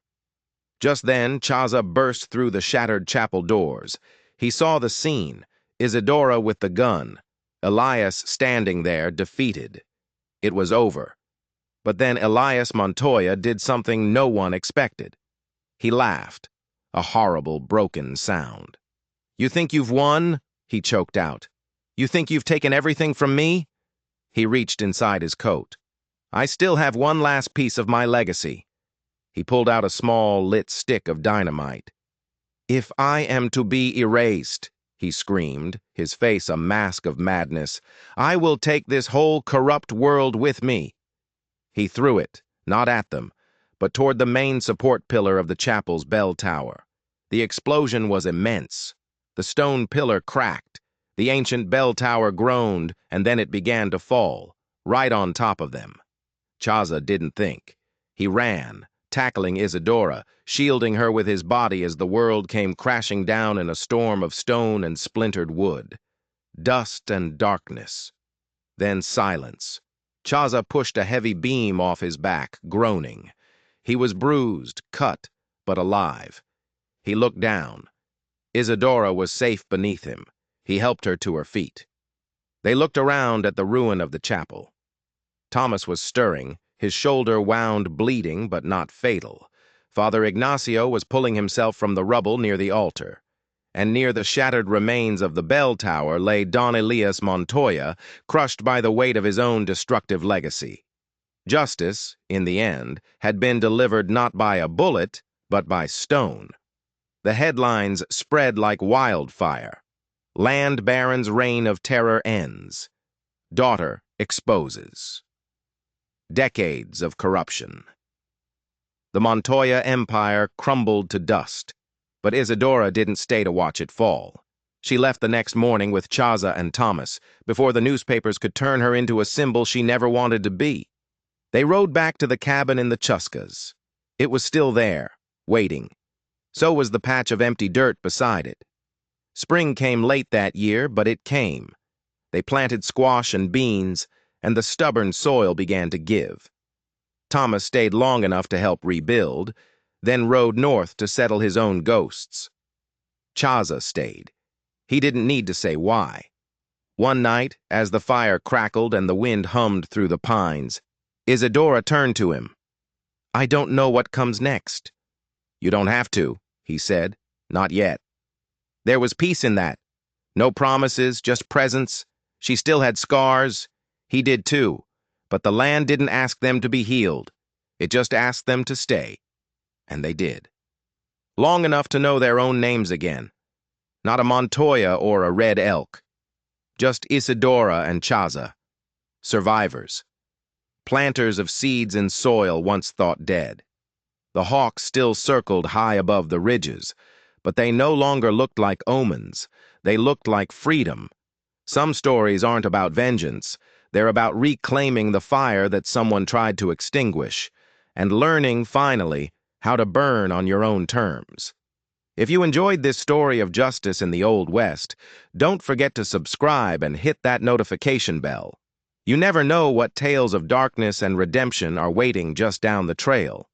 Just then, Chaza burst through the shattered chapel doors. He saw the scene, Isadora with the gun, Elias standing there, defeated. It was over. But then Elias Montoya did something no one expected. He laughed, a horrible, broken sound. "You think you've won?" he choked out. "You think you've taken everything from me?" He reached inside his coat. "I still have one last piece of my legacy." He pulled out a small, lit stick of dynamite. "If I am to be erased," he screamed, his face a mask of madness, "I will take this whole corrupt world with me." He threw it, not at them, but toward the main support pillar of the chapel's bell tower. The explosion was immense. The stone pillar cracked. The ancient bell tower groaned, and then it began to fall, right on top of them. Chaza didn't think. He ran, tackling Isadora, shielding her with his body as the world came crashing down in a storm of stone and splintered wood. Dust and darkness. Then silence. Chaza pushed a heavy beam off his back, groaning. He was bruised, cut, but alive. He looked down. Isadora was safe beneath him. He helped her to her feet. They looked around at the ruin of the chapel. Thomas was stirring, his shoulder wound bleeding but not fatal. Father Ignacio was pulling himself from the rubble near the altar. And near the shattered remains of the bell tower lay Don Elias Montoya, crushed by the weight of his own destructive legacy. Justice, in the end, had been delivered not by a bullet, but by stone. The headlines spread like wildfire. Land Baron's reign of terror ends. Daughter exposes. Decades of corruption. The Montoya Empire crumbled to dust, but Isadora didn't stay to watch it fall. She left the next morning with Chaza and Thomas before the newspapers could turn her into a symbol she never wanted to be. They rode back to the cabin in the Chuskas. It was still there, waiting. So was the patch of empty dirt beside it. Spring came late that year, but it came. They planted squash and beans, and the stubborn soil began to give. Thomas stayed long enough to help rebuild, then rode north to settle his own ghosts. Chaza stayed. He didn't need to say why. One night, as the fire crackled and the wind hummed through the pines, Isadora turned to him. "I don't know what comes next." "You don't have to," he said. "Not yet." There was peace in that. No promises, just presence. She still had scars. He did too. But the land didn't ask them to be healed. It just asked them to stay. And they did. Long enough to know their own names again. Not a Montoya or a Red Elk. Just Isadora and Chaza. Survivors. Planters of seeds in soil once thought dead. The hawks still circled high above the ridges, but they no longer looked like omens. They looked like freedom. Some stories aren't about vengeance. They're about reclaiming the fire that someone tried to extinguish, and learning, finally, how to burn on your own terms. If you enjoyed this story of justice in the Old West, don't forget to subscribe and hit that notification bell. You never know what tales of darkness and redemption are waiting just down the trail.